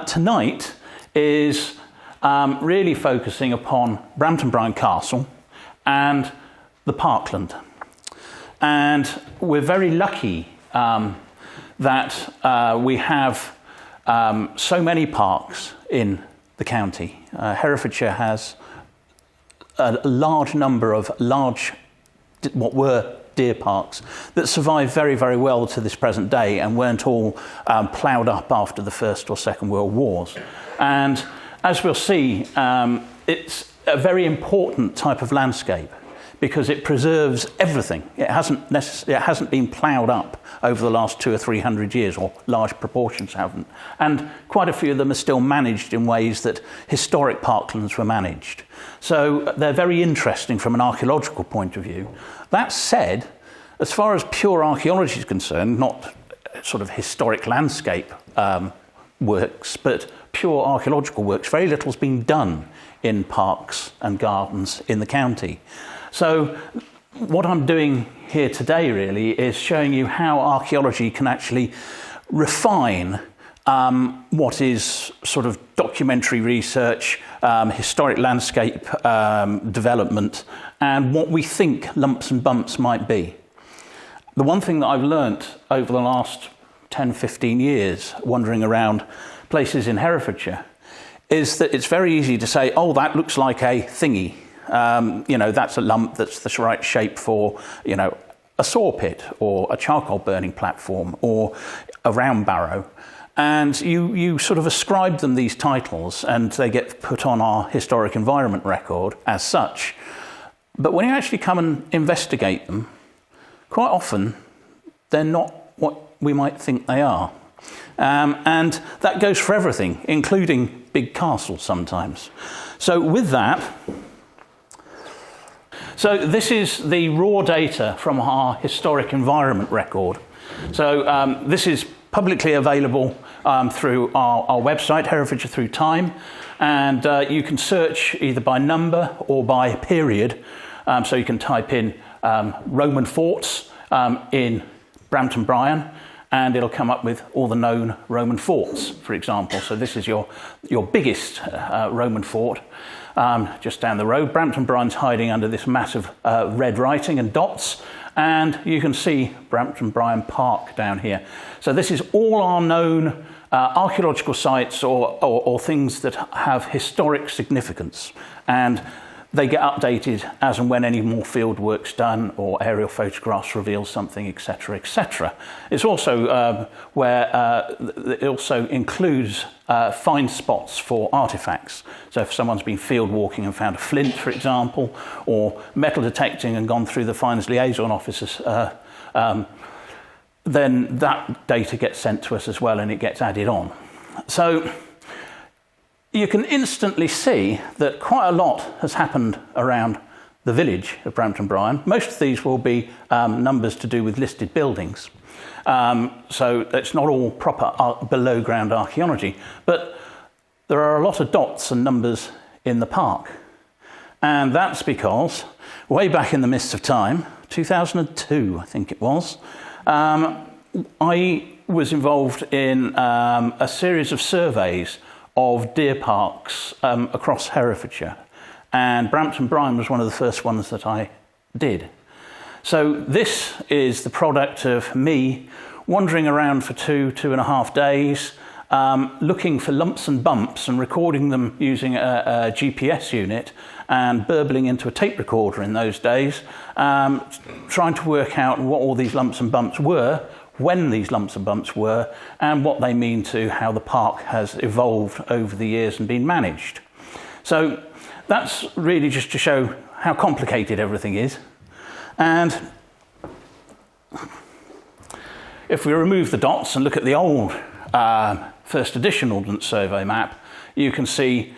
tonight is really focusing upon Brampton Bryan Castle and the parkland. And we're very lucky that we have so many parks in the county. Herefordshire has a large number of what were deer parks that survived very, very well to this present day and weren't all ploughed up after the First or Second World Wars. And as we'll see, it's a very important type of landscape because it preserves everything. It hasn't been ploughed up over the last 200 or 300 years, or large proportions haven't. And quite a few of them are still managed in ways that historic parklands were managed. So they're very interesting from an archaeological point of view. That said, as far as pure archaeology is concerned, not sort of historic landscape works, but pure archaeological works, very little's been done in parks and gardens in the county. So what I'm doing here today really is showing you how archaeology can actually refine what is sort of documentary research, historic landscape development, and what we think lumps and bumps might be. The one thing that I've learnt over the last 10, 15 years wandering around places in Herefordshire is that it's very easy to say, oh, that looks like a thingy. That's a lump that's the right shape for, a saw pit or a charcoal burning platform or a round barrow. And you sort of ascribe them these titles and they get put on our historic environment record as such. But when you actually come and investigate them, quite often they're not what we might think they are. And that goes for everything, including big castles sometimes. So with that, so this is the raw data from our historic environment record. So this is publicly available through our website, Herefordshire Through Time, and you can search either by number or by period. So you can type in Roman forts in Brampton Bryan, and it'll come up with all the known Roman forts, for example. So this is your biggest Roman fort. Just down the road. Brampton Bryan's hiding under this massive red writing and dots, and you can see Brampton Bryan Park down here. So this is all our known archaeological sites or things that have historic significance, and they get updated as and when any more field work's done or aerial photographs reveal something, etc., etc. It's also where it also includes find spots for artifacts. So if someone's been field walking and found a flint, for example, or metal detecting and gone through the finds liaison officers, then that data gets sent to us as well and it gets added on. So you can instantly see that quite a lot has happened around the village of Brampton Bryan. Most of these will be numbers to do with listed buildings. So it's not all proper below ground archaeology, but there are a lot of dots and numbers in the park. And that's because way back in the mists of time, 2002, I think it was, I was involved in a series of surveys of deer parks across Herefordshire, and Brampton Bryan was one of the first ones that I did. So this is the product of me wandering around for 2.5 days, looking for lumps and bumps and recording them using a GPS unit and burbling into a tape recorder in those days, trying to work out what all these lumps and bumps were, when these lumps and bumps were, and what they mean to how the park has evolved over the years and been managed. So that's really just to show how complicated everything is. And if we remove the dots and look at the old first edition Ordnance Survey map, you can see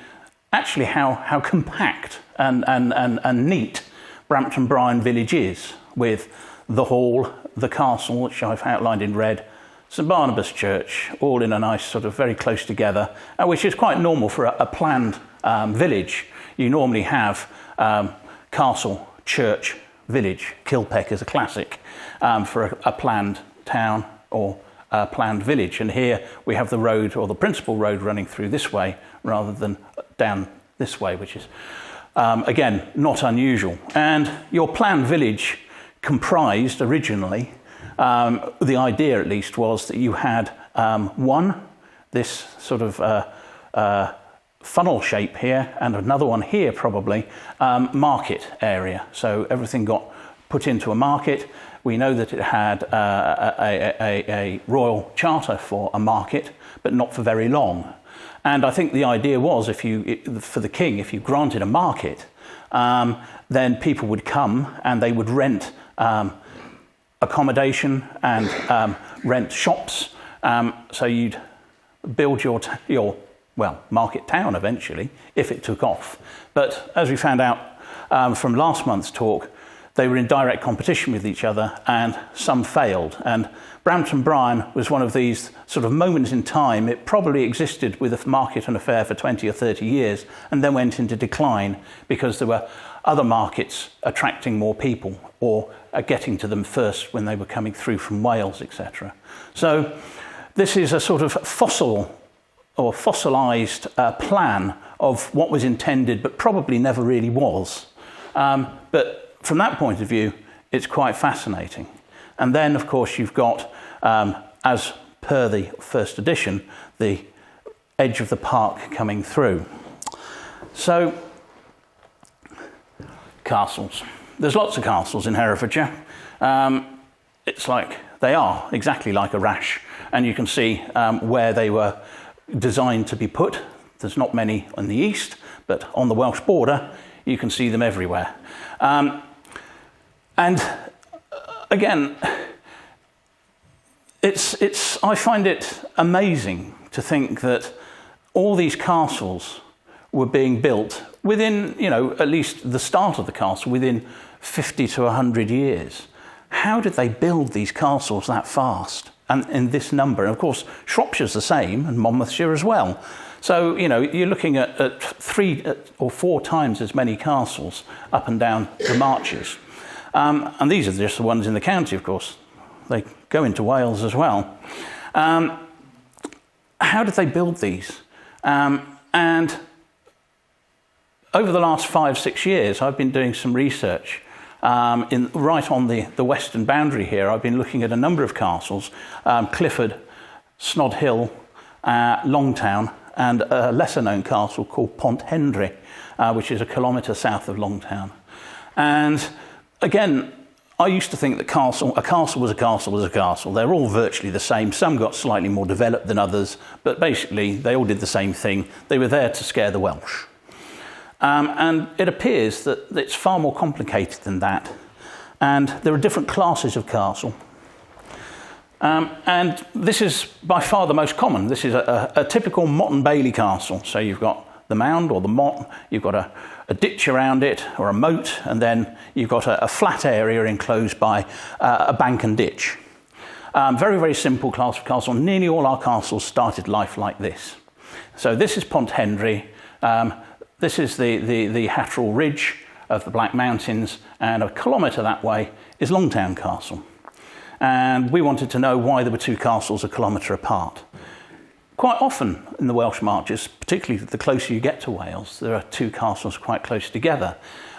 actually how compact and neat Brampton Bryan village is, with the hall, the castle, which I've outlined in red, St Barnabas Church, all in a nice sort of very close together, which is quite normal for a planned village. You normally have castle, church, village. Kilpeck is a classic for a planned town or planned village. And here we have the road, or the principal road, running through this way rather than down this way, which is, again, not unusual. And your planned village comprised originally, the idea at least was that you had this sort of funnel shape here, and another one here probably, market area. So everything got put into a market. We know that it had a royal charter for a market, but not for very long. And I think the idea was, for the king, if you granted a market, then people would come and they would rent accommodation and rent shops. So you'd build your market town eventually, if it took off. But as we found out from last month's talk, they were in direct competition with each other, and some failed. And Brampton Bryan was one of these sort of moments in time. It probably existed with a market and a fair for 20 or 30 years, and then went into decline because there were other markets attracting more people, or getting to them first when they were coming through from Wales, etc. So this is a sort of fossilized plan of what was intended, but probably never really was. But from that point of view, it's quite fascinating. And then, of course, you've got, as per the first edition, the edge of the park coming through. So, castles. There's lots of castles in Herefordshire. It's like, they are exactly like a rash, and you can see where they were designed to be put. There's not many on the east, but on the Welsh border, you can see them everywhere. And again, I find it amazing to think that all these castles were being built within, at least the start of the castle, within 50 to 100 years. How did they build these castles that fast and in this number? And of course, Shropshire's the same, and Monmouthshire as well. So, you're looking at 3 or 4 times as many castles up and down the marches. And these are just the ones in the county, of course. They go into Wales as well. How did they build these? And over the last 5-6 years, I've been doing some research right on the western boundary here. I've been looking at a number of castles, Clifford, Snod Hill, Longtown, and a lesser-known castle called Pont Henry, which is a kilometre south of Longtown. And again, I used to think that a castle was a castle. They're all virtually the same. Some got slightly more developed than others, but basically they all did the same thing. They were there to scare the Welsh. And it appears that it's far more complicated than that. And there are different classes of castle. And this is by far the most common. This is a typical motte and bailey castle. So you've got the mound or the motte, you've got a ditch around it or a moat, and then you've got a flat area enclosed by a bank and ditch. Very, very simple class of castle. Nearly all our castles started life like this. So this is Pont Henry. This is the Hatterall Ridge of the Black Mountains, and a kilometre that way is Longtown Castle. And we wanted to know why there were 2 castles a kilometre apart. Quite often in the Welsh marches, particularly the closer you get to Wales, there are 2 castles quite close together.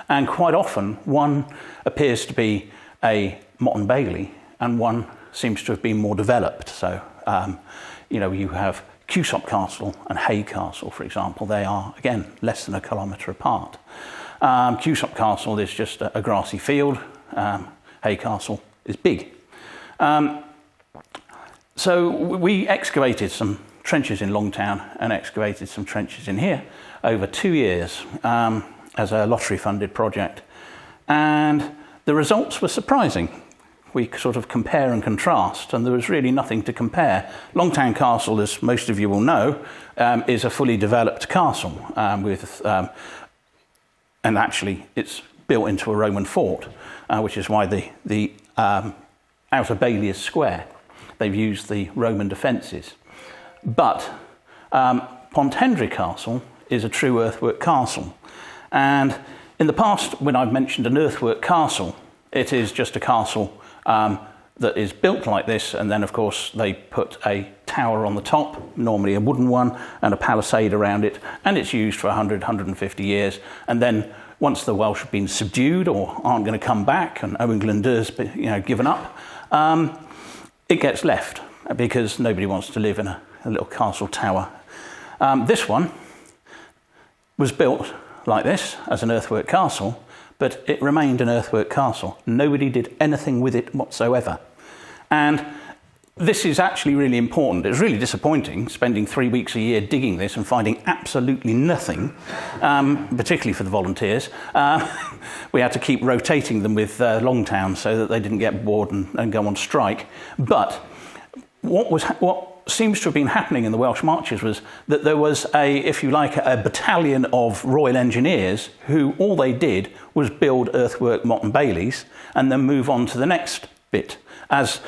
And quite often one appears to be a motte and bailey, and one seems to have been more developed. So, you have Cusop Castle and Hay Castle, for example. They are, again, less than a kilometre apart. Cusop Castle is just a grassy field. Hay Castle is big. So we excavated some trenches in Longtown and excavated some trenches in here over 2 years as a lottery-funded project. And the results were surprising. We sort of compare and contrast, and there was really nothing to compare. Longtown Castle, as most of you will know, is a fully developed castle and actually it's built into a Roman fort, which is why the outer bailey is square. They've used the Roman defences. But Pont Henry Castle is a true earthwork castle. And in the past, when I've mentioned an earthwork castle, it is just a castle that is built like this, and then of course they put a tower on the top, normally a wooden one, and a palisade around it, and it's used for 100, 150 years. And then once the Welsh have been subdued or aren't going to come back, and England has given up, it gets left because nobody wants to live in a little castle tower. This one was built like this as an earthwork castle, but it remained an earthwork castle. Nobody did anything with it whatsoever. And this is actually really important. It was really disappointing spending 3 weeks a year digging this and finding absolutely nothing, particularly for the volunteers. We had to keep rotating them with Longtown so that they didn't get bored and go on strike. But what seems to have been happening in the Welsh Marches was that there was a battalion of Royal Engineers who all they did was build earthwork motte and baileys and then move on to the next bit. As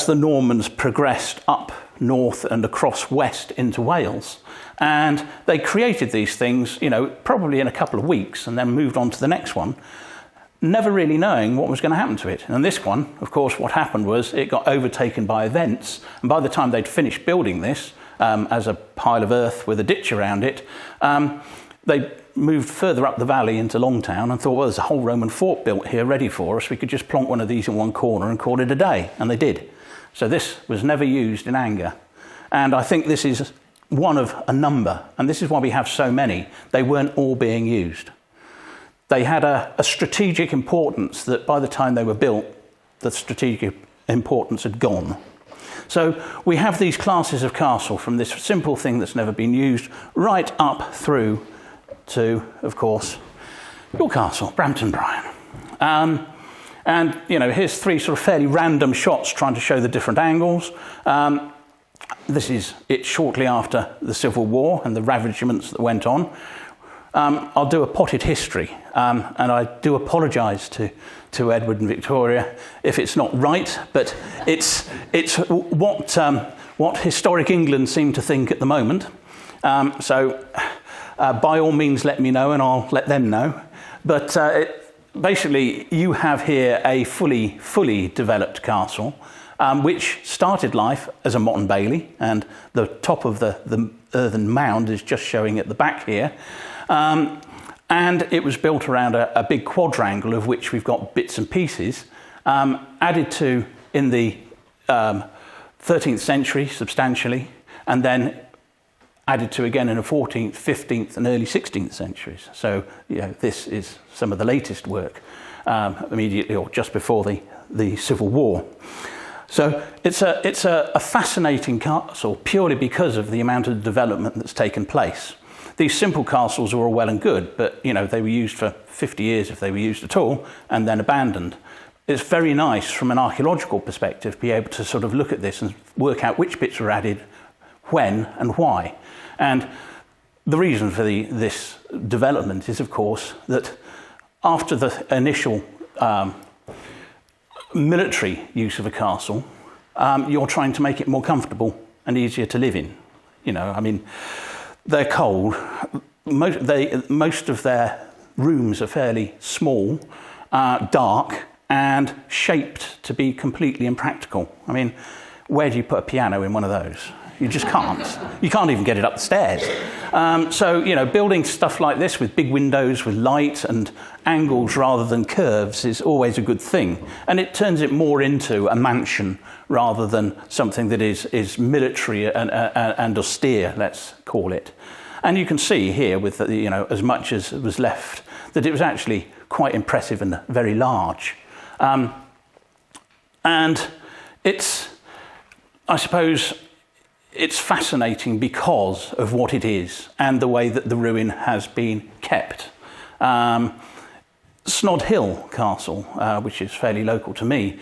the Normans progressed up north and across west into Wales, and they created these things, probably in a couple of weeks, and then moved on to the next one, never really knowing what was going to happen to it. And this one, of course, what happened was it got overtaken by events, and by the time they'd finished building this as a pile of earth with a ditch around it, they moved further up the valley into Longtown and thought, well, there's a whole Roman fort built here ready for us. We could just plonk one of these in one corner and call it a day. And they did. So this was never used in anger. And I think this is one of a number. And this is why we have so many. They weren't all being used. They had a strategic importance that by the time they were built, the strategic importance had gone. So we have these classes of castle, from this simple thing that's never been used right up through to, of course, your castle, Brampton Bryan. And here's three sort of fairly random shots trying to show the different angles. This is it shortly after the Civil War and the ravagements that went on. I'll do a potted history, and I do apologise to Edward and Victoria if it's not right, but it's what historic England seem to think at the moment. So by all means let me know and I'll let them know. But basically you have here a fully developed castle, which started life as a motte and bailey, and the top of the earthen mound is just showing at the back here. And it was built around a big quadrangle, of which we've got bits and pieces, added to in the 13th century substantially, and then added to again in the 14th, 15th and early 16th centuries. So this is some of the latest work immediately or just before the Civil War. So it's a fascinating castle purely because of the amount of development that's taken place. These simple castles were all well and good, but they were used for 50 years if they were used at all, and then abandoned. It's very nice from an archaeological perspective to be able to sort of look at this and work out which bits were added, when and why. And the reason for this development is, of course, that after the initial military use of a castle, you're trying to make it more comfortable and easier to live in. They're cold. Most of their rooms are fairly small, dark, and shaped to be completely impractical. Where do you put a piano in one of those? You just can't. You can't even get it up the stairs. So building stuff like this with big windows, with light and angles rather than curves is always a good thing. And it turns it more into a mansion rather than something that is military and austere, let's call it. And you can see here with as much as was left that it was actually quite impressive and very large. And I suppose it's fascinating because of what it is and the way that the ruin has been kept. Snod Hill Castle, which is fairly local to me,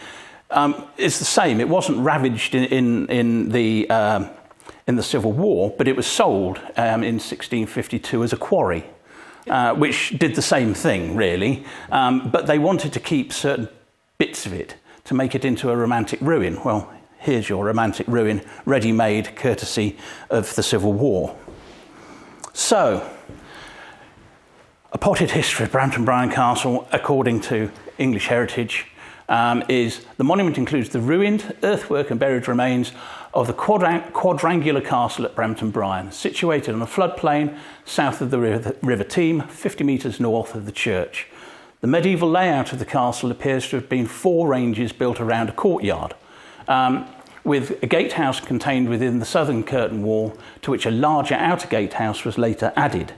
is the same. It wasn't ravaged in the Civil War, but it was sold in 1652 as a quarry, which did the same thing, really. But they wanted to keep certain bits of it to make it into a romantic ruin. Well, here's your romantic ruin, ready-made, courtesy of the Civil War. So, a potted history of Brampton Bryan Castle, according to English Heritage, is the monument includes the ruined earthwork and buried remains of the quadrangular castle at Brampton Bryan, situated on a floodplain south of the River Teme, 50 metres north of the church. The medieval layout of the castle appears to have been 4 ranges built around a courtyard, with a gatehouse contained within the southern curtain wall, to which a larger outer gatehouse was later added,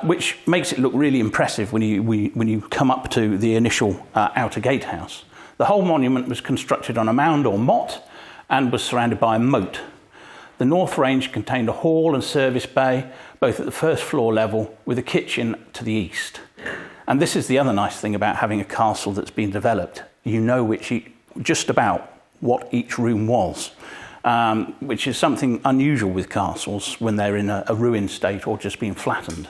which makes it look really impressive when you come up to the initial outer gatehouse. The whole monument was constructed on a mound or motte and was surrounded by a moat. The north range contained a hall and service bay, both at the first floor level, with a kitchen to the east. And this is the other nice thing about having a castle that's been developed. You know just about what each room was, which is something unusual with castles when they're in a ruined state or just being flattened.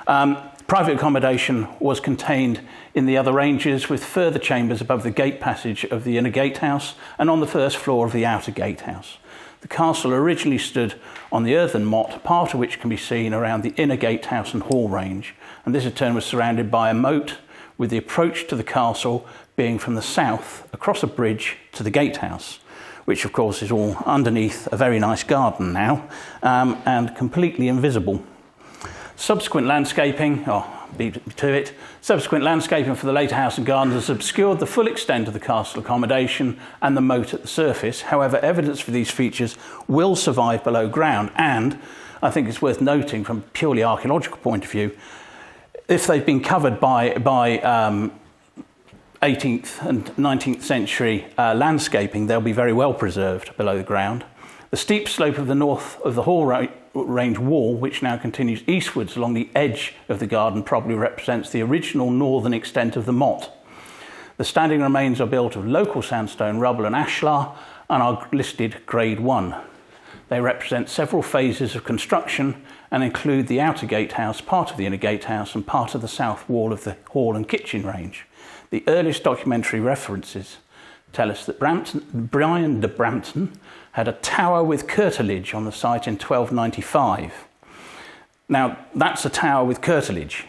Private accommodation was contained in the other ranges, with further chambers above the gate passage of the inner gatehouse and on the first floor of the outer gatehouse. The castle originally stood on the earthen motte, part of which can be seen around the inner gatehouse and hall range, and this in turn was surrounded by a moat, with the approach to the castle being from the south across a bridge to the gatehouse, which of course is all underneath a very nice garden now, and completely invisible. Subsequent landscaping for the later house and gardens has obscured the full extent of the castle accommodation and the moat at the surface. However, evidence for these features will survive below ground, and I think it's worth noting from a purely archaeological point of view, if they've been covered by 18th and 19th century landscaping, they'll be very well preserved below the ground. The steep slope of the north of the hall range wall, which now continues eastwards along the edge of the garden, probably represents the original northern extent of the motte. The standing remains are built of local sandstone, rubble and ashlar, and are listed Grade 1. They represent several phases of construction and include the outer gatehouse, part of the inner gatehouse, and part of the south wall of the hall and kitchen range. The earliest documentary references tell us that Bryan de Brampton had a tower with curtilage on the site in 1295. Now, that's a tower with curtilage.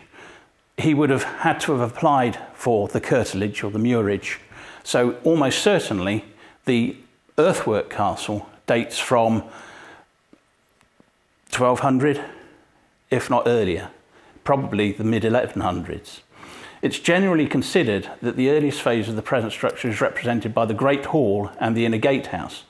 He would have had to have applied for the curtilage or the muirage. So almost certainly the earthwork castle dates from 1200, if not earlier, probably the mid-1100s. It's generally considered that the earliest phase of the present structure is represented by the Great Hall and the inner gatehouse,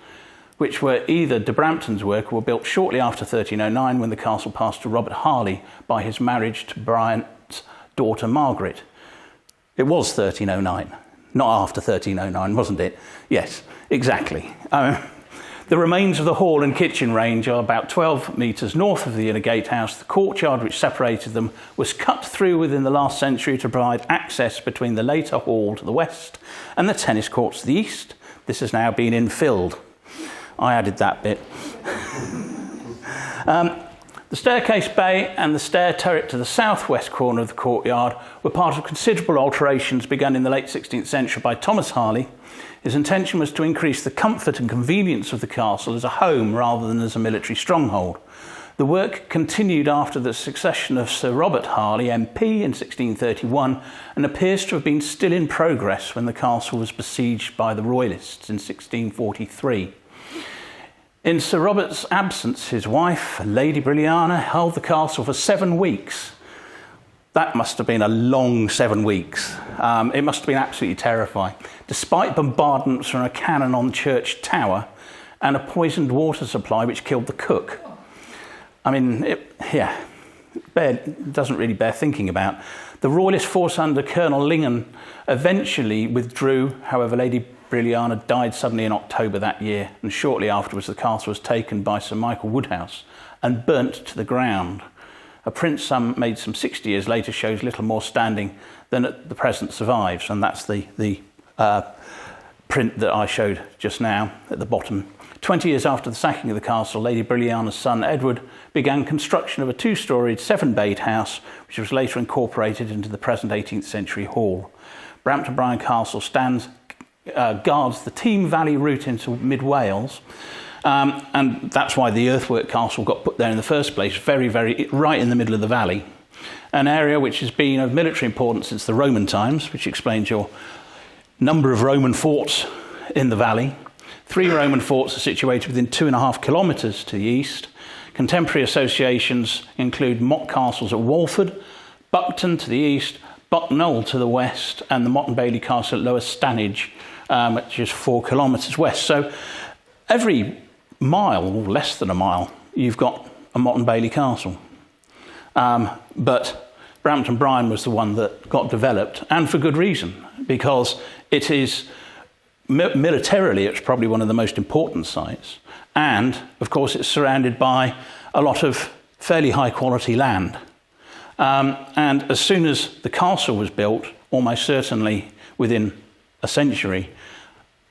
which were either de Brampton's work or were built shortly after 1309, when the castle passed to Robert Harley by his marriage to Bryant's daughter Margaret. It was 1309, not after 1309, wasn't it? Yes, exactly. The remains of the hall and kitchen range are about 12 metres north of the inner gatehouse. The courtyard which separated them was cut through within the last century to provide access between the later hall to the west and the tennis courts to the east. This has now been infilled. I added that bit. The staircase bay and the stair turret to the southwest corner of the courtyard were part of considerable alterations begun in the late 16th century by Thomas Harley. His intention was to increase the comfort and convenience of the castle as a home rather than as a military stronghold. The work continued after the succession of Sir Robert Harley, MP, in 1631, and appears to have been still in progress when the castle was besieged by the Royalists in 1643. In Sir Robert's absence, his wife, Lady Brilliana, held the castle for 7 weeks. That must have been a long 7 weeks. It must have been absolutely terrifying. Despite bombardments from a cannon on the church tower and a poisoned water supply which killed the cook. I mean, it doesn't really bear thinking about. The Royalist force under Colonel Lingham eventually withdrew. However, Lady Brilliana died suddenly in October that year, and shortly afterwards the castle was taken by Sir Michael Woodhouse and burnt to the ground. A print made some 60 years later shows little more standing than at the present survives, and that's the print that I showed just now at the bottom. 20 years after the sacking of the castle, Lady Brilliana's son Edward began construction of a 2-storied, 7-bayed house, which was later incorporated into the present 18th century hall. Brampton Bryan Castle guards the Teme Valley route into mid-Wales, and that's why the earthwork castle got put there in the first place, very, very right in the middle of the valley. An area which has been of military importance since the Roman times, which explains your number of Roman forts in the valley. 3 Roman forts are situated within 2.5 kilometres to the east. Contemporary associations include mock castles at Walford, Buckton to the east, Bucknell to the west, and the Motte and Bailey Castle at Lower Stanage, which is 4 kilometres west. So every mile, or less than a mile, you've got a Motte and Bailey Castle. But Brampton Bryan was the one that got developed, and for good reason, because it is, militarily, it's probably one of the most important sites. And, of course, it's surrounded by a lot of fairly high-quality land. And as soon as the castle was built, almost certainly within a century,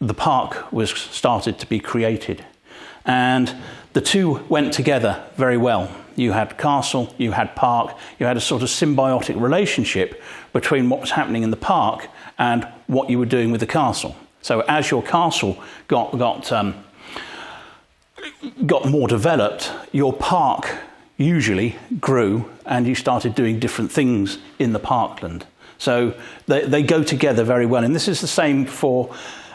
the park was started to be created. And the two went together very well. You had castle, you had park, you had a sort of symbiotic relationship between what was happening in the park and what you were doing with the castle. So as your castle got more developed, your park usually grew and you started doing different things in the parkland. So they go together very well. And this is the same for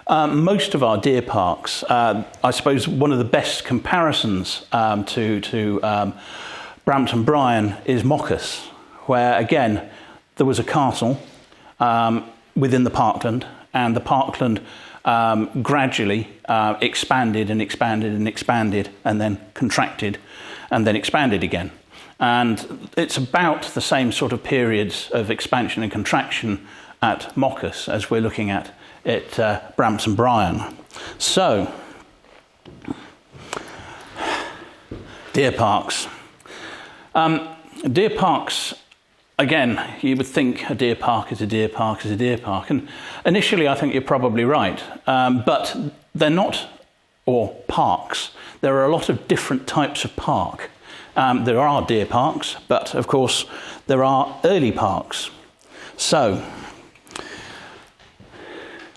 most of our deer parks. I suppose one of the best comparisons to Brampton Bryan is Moccas, where again there was a castle within the parkland, and the parkland gradually expanded and expanded and expanded, and then contracted and then expanded again. And it's about the same sort of periods of expansion and contraction at Moccas as we're looking at Brampton Bryan. So, deer parks. Deer parks, again, you would think a deer park is a deer park is a deer park. And initially, I think you're probably right. But they're not, or parks. There are a lot of different types of park. There are deer parks, but of course, there are early parks. So,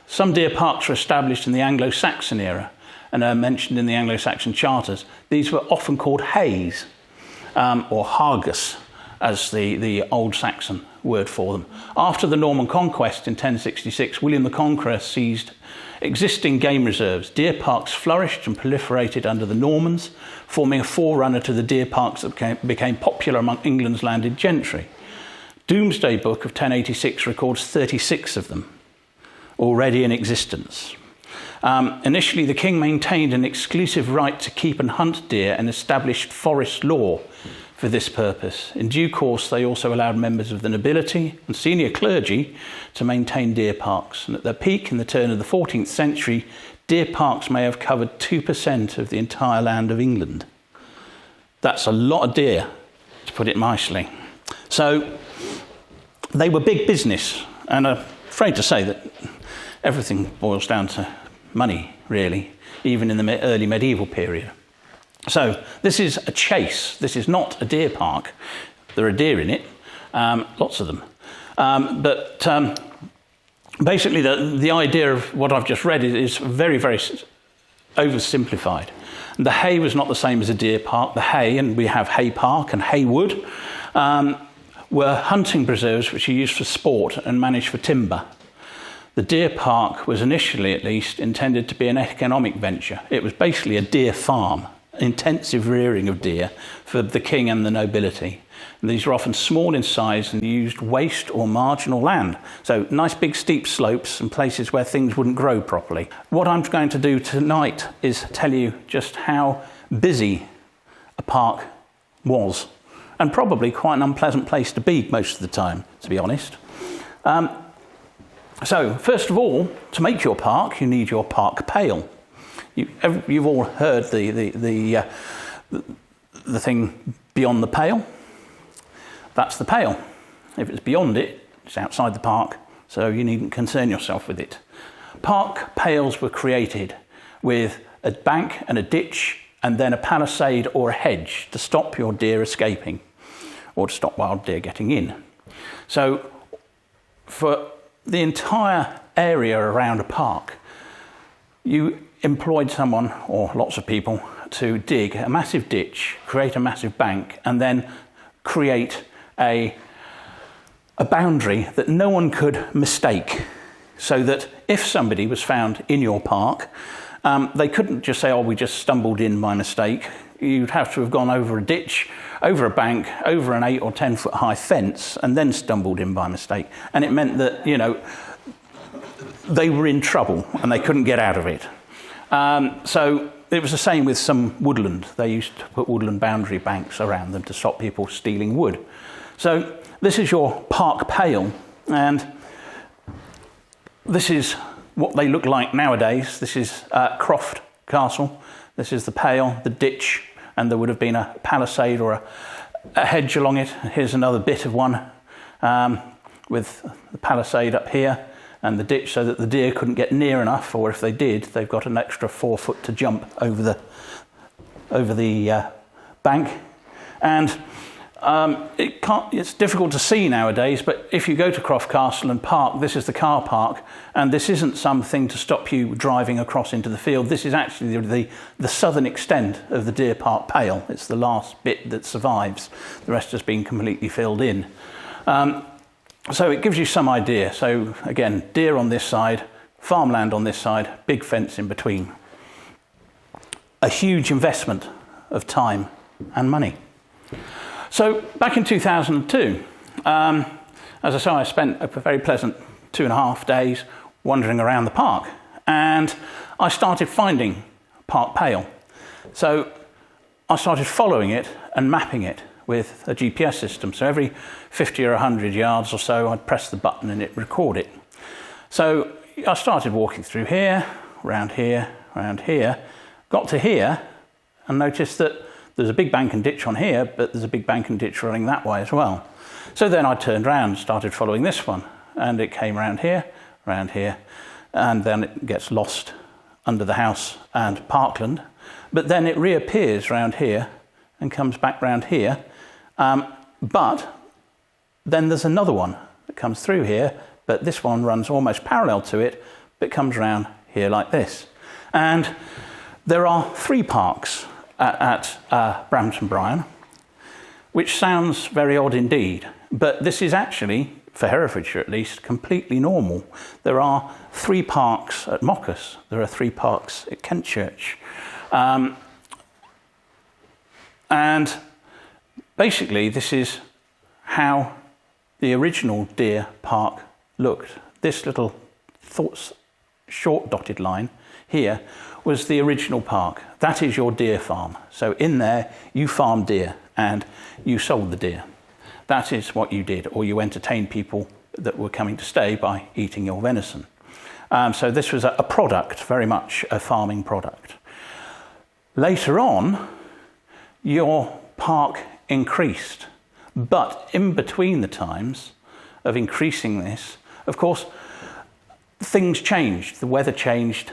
some deer parks were established in the Anglo-Saxon era and are mentioned in the Anglo-Saxon charters. These were often called hays, or hagus, as the Old Saxon word for them. After the Norman conquest in 1066, William the Conqueror seized existing game reserves. Deer parks flourished and proliferated under the Normans, forming a forerunner to the deer parks that became popular among England's landed gentry. Domesday Book of 1086 records 36 of them already in existence. Initially, the king maintained an exclusive right to keep and hunt deer and established forest law for this purpose. In due course, they also allowed members of the nobility and senior clergy to maintain deer parks. And at their peak in the turn of the 14th century, deer parks may have covered 2% of the entire land of England. That's a lot of deer, to put it nicely. So they were big business, and I'm afraid to say that everything boils down to money, really, even in the early medieval period. So this is a chase. This is not a deer park. There are deer in it, lots of them. But basically the idea of what I've just read is very, very oversimplified. The hay was not the same as a deer park. The hay, and we have Hay Park and Haywood, were hunting preserves which are used for sport and managed for timber. The deer park was initially, at least, intended to be an economic venture. It was basically a deer farm, intensive rearing of deer for the king and the nobility. And these were often small in size and used waste or marginal land. So nice big steep slopes and places where things wouldn't grow properly. What I'm going to do tonight is tell you just how busy a park was, and probably quite an unpleasant place to be most of the time, to be honest. So first of all, to make your park, you need your park pale. You've all heard the thing beyond the pale. That's the pale. If it's beyond it, it's outside the park, so you needn't concern yourself with it. Park pales were created with a bank and a ditch, and then a palisade or a hedge to stop your deer escaping, or to stop wild deer getting in. So for the entire area around a park, you employed someone, or lots of people, to dig a massive ditch, create a massive bank, and then create a boundary that no one could mistake. so that if somebody was found in your park, they couldn't just say, oh, we just stumbled in by mistake. You'd have to have gone over a ditch, over a bank, over an 8 or 10 foot high fence, and then stumbled in by mistake. And it meant that, you know, they were in trouble and they couldn't get out of it. So it was the same with some woodland. They used to put woodland boundary banks around them to stop people stealing wood. So this is your park pale, and this is what they look like nowadays. This is Croft Castle. This is the pale, the ditch, and there would have been a palisade or a hedge along it. Here's another bit of one with the palisade up here and the ditch so that the deer couldn't get near enough, or if they did, they've got an extra 4 foot to jump over the bank. And it's difficult to see nowadays, but if you go to Croft Castle and park, this is the car park, and this isn't something to stop you driving across into the field. This is actually the southern extent of the Deer Park Pale. It's the last bit that survives. The rest has been completely filled in. So it gives you some idea. So again, deer on this side, farmland on this side, big fence in between. A huge investment of time and money. So back in 2002, as I say, I spent a very pleasant 2.5 days wandering around the park, and I started finding Park Pale. So I started following it and mapping it with a GPS system. So every 50 or 100 yards or so, I'd press the button and it'd record it. So I started walking through here, around here, got to here, and noticed that there's a big bank and ditch on here, but there's a big bank and ditch running that way as well. So then I turned around and started following this one, and it came around here, and then it gets lost under the house and parkland. But then it reappears around here and comes back round here. But then there's another one that comes through here, but this one runs almost parallel to it, but comes around here like this. And there are 3 parks at Brampton Bryan, which sounds very odd indeed, but this is actually, for Herefordshire at least, completely normal. There are 3 parks at Moccas, there are 3 parks at Kentchurch. And basically this is how the original deer park looked. This little short dotted line here was the original park. That is your deer farm. So in there you farmed deer and you sold the deer. That is what you did, or you entertained people that were coming to stay by eating your venison. So this was a product, very much a farming product. Later on, your park increased, but in between the times of increasing this, of course, things changed, the weather changed,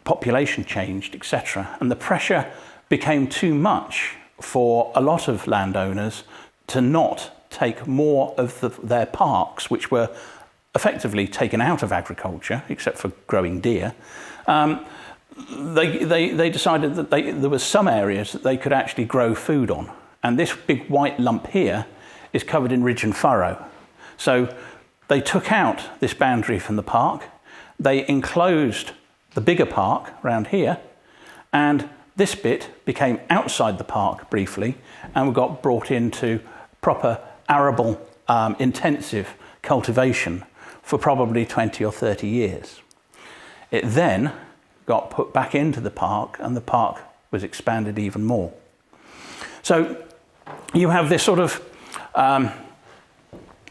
population changed, etc. And the pressure became too much for a lot of landowners to not take more of their parks, which were effectively taken out of agriculture, except for growing deer. They decided that there were some areas that they could actually grow food on. And this big white lump here is covered in ridge and furrow. So they took out this boundary from the park, they enclosed the bigger park around here, and this bit became outside the park briefly, and we got brought into proper arable intensive cultivation for probably 20 or 30 years. It then got put back into the park, and the park was expanded even more. So you have this sort of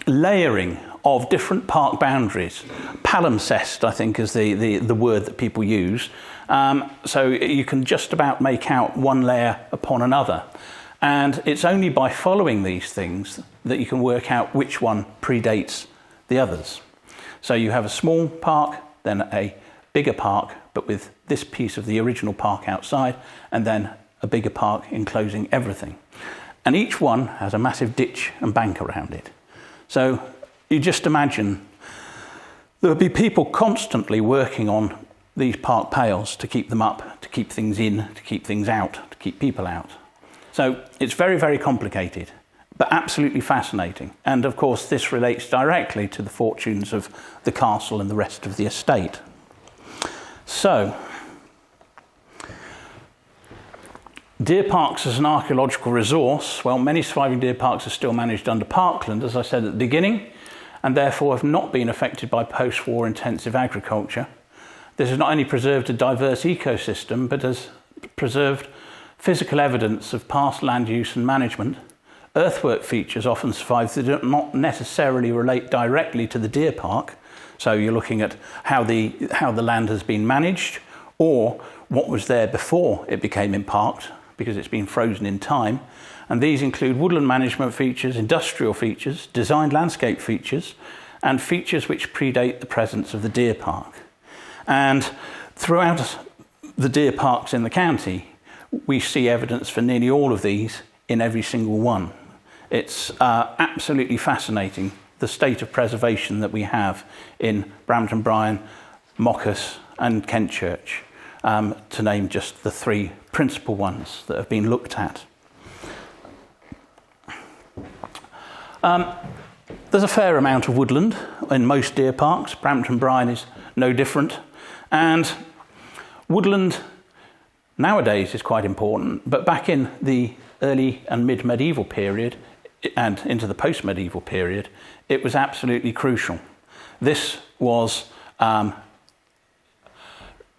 layering of different park boundaries. Palimpsest, I think, is the word that people use. So you can just about make out one layer upon another. And it's only by following these things that you can work out which one predates the others. So you have a small park, then a bigger park, but with this piece of the original park outside, and then a bigger park enclosing everything. And each one has a massive ditch and bank around it. So you just imagine there would be people constantly working on these park pales to keep them up, to keep things in, to keep things out, to keep people out. So it's very, very complicated. but absolutely fascinating. And of course, this relates directly to the fortunes of the castle and the rest of the estate. So, deer parks as an archaeological resource, well, many surviving deer parks are still managed under parkland, as I said at the beginning, and therefore have not been affected by post-war intensive agriculture. This has not only preserved a diverse ecosystem, but has preserved physical evidence of past land use and management. Earthwork features often survive that do not necessarily relate directly to the deer park. So you're looking at how the land has been managed, or what was there before it became imparked, because it's been frozen in time. And these include woodland management features, industrial features, designed landscape features, and features which predate the presence of the deer park. And throughout the deer parks in the county, we see evidence for nearly all of these in every single one. It's absolutely fascinating, the state of preservation that we have in Brampton Bryan, Moccas and Kentchurch, to name just the three principal ones that have been looked at. There's a fair amount of woodland in most deer parks. Brampton Bryan is no different. And woodland nowadays is quite important, but back in the early and mid-medieval period and into the post-medieval period, it was absolutely crucial. This was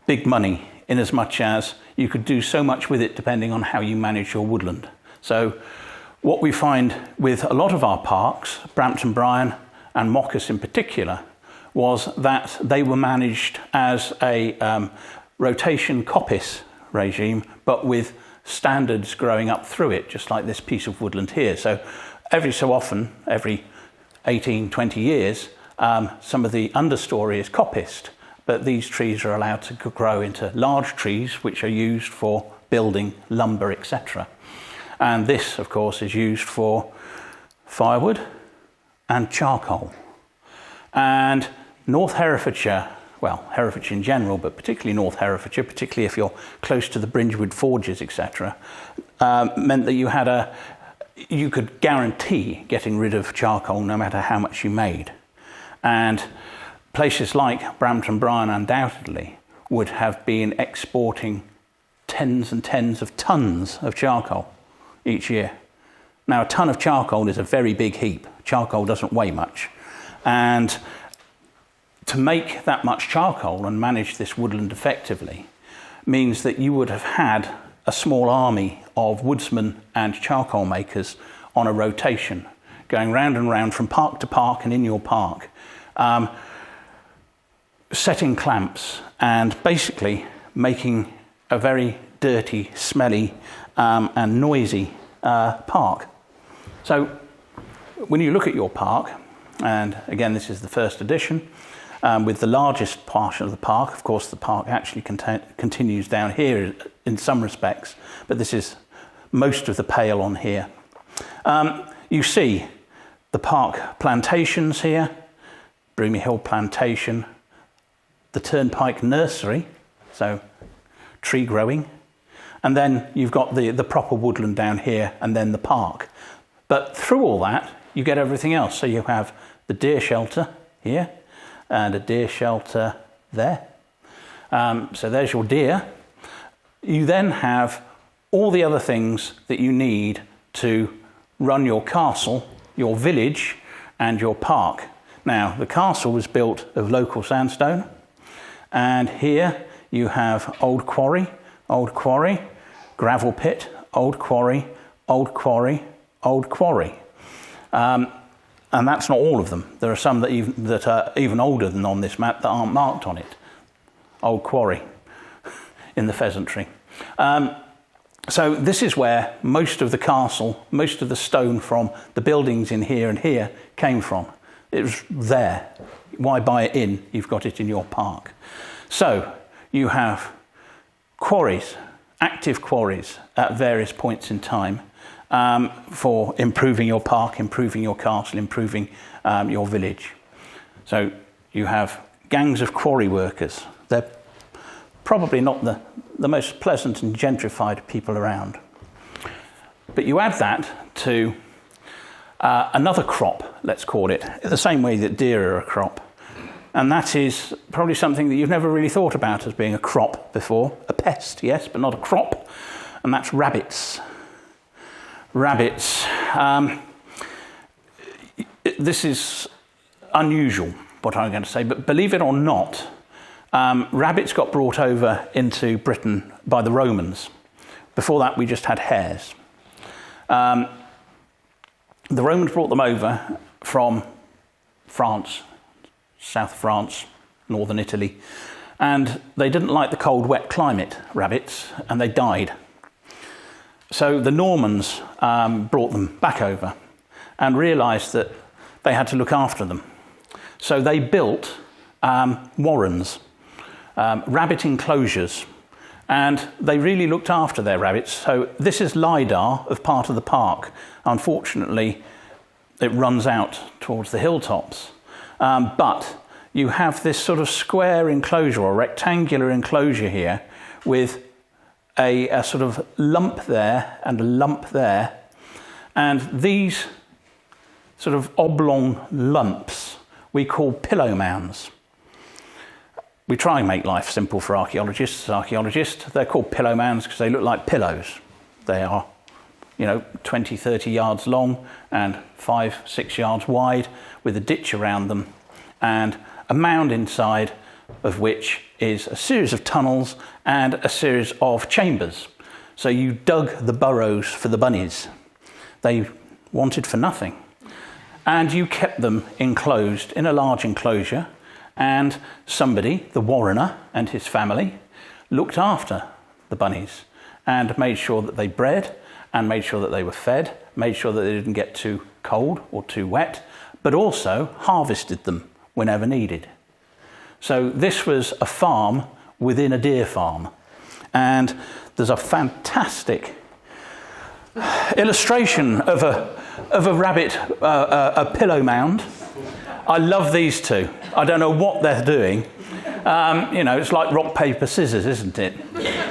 big money, in as much as you could do so much with it depending on how you manage your woodland. So what we find with a lot of our parks, Brampton Bryan and Moccas in particular, was that they were managed as a rotation coppice regime, but with standards growing up through it, just like this piece of woodland here. So every so often, every 18, 20 years, some of the understory is coppiced, but these trees are allowed to grow into large trees which are used for building, lumber, etc. And this, of course, is used for firewood and charcoal. And North Herefordshire, well, Herefordshire in general, but particularly North Herefordshire, particularly if you're close to the Bringewood Forges, etc., meant that you could guarantee getting rid of charcoal no matter how much you made. And places like Brampton Bryan undoubtedly would have been exporting tens and tens of tons of charcoal each year. Now, a ton of charcoal is a very big heap. Charcoal doesn't weigh much. And to make that much charcoal and manage this woodland effectively means that you would have had a small army of woodsmen and charcoal makers on a rotation, going round and round from park to park and in your park, setting clamps and basically making a very dirty, smelly and noisy park. So when you look at your park, and again this is the first edition, with the largest portion of the park, of course the park actually continues down here in some respects, but this is most of the pale on here. You see the park plantations here, Broomy Hill Plantation, the Turnpike Nursery, so tree growing, and then you've got the proper woodland down here and then the park. But through all that, you get everything else. So you have the deer shelter here and a deer shelter there. So there's your deer. You then have all the other things that you need to run your castle, your village, and your park. Now, the castle was built of local sandstone, and here you have old quarry, gravel pit, old quarry, old quarry, old quarry. And that's not all of them. There are some that are even older than on this map that aren't marked on it. Old quarry in the Pheasantry. So this is where most of the castle, most of the stone from the buildings in here and here came from. It was there. Why buy it in? You've got it in your park. So you have quarries, active quarries at various points in time for improving your park, improving your castle, improving your village. So you have gangs of quarry workers. They're probably not the most pleasant and gentrified people around. But you add that to another crop, let's call it, the same way that deer are a crop. And that is probably something that you've never really thought about as being a crop before. A pest, yes, but not a crop. And that's rabbits. Rabbits. This is unusual, what I'm going to say, but believe it or not, rabbits got brought over into Britain by the Romans. Before that, we just had hares. The Romans brought them over from France, South France, northern Italy, and they didn't like the cold, wet climate, rabbits, and they died. So the Normans brought them back over and realised that they had to look after them. So they built warrens, rabbit enclosures, and they really looked after their rabbits. So this is LiDAR of part of the park. Unfortunately, it runs out towards the hilltops. But you have this sort of square enclosure or rectangular enclosure here with a sort of lump there and a lump there. And these sort of oblong lumps we call pillow mounds. We try and make life simple for archaeologists. They're called pillow mounds because they look like pillows. They are, 20, 30 yards long and 5, 6 yards wide with a ditch around them and a mound inside of which is a series of tunnels and a series of chambers. So you dug the burrows for the bunnies. They wanted for nothing. And you kept them enclosed in a large enclosure, and somebody, the warrener and his family, looked after the bunnies and made sure that they bred and made sure that they were fed, made sure that they didn't get too cold or too wet, but also harvested them whenever needed. So this was a farm within a deer farm. And there's a fantastic illustration of a rabbit, a pillow mound. I love these two. I don't know what they're doing. It's like rock, paper, scissors, isn't it?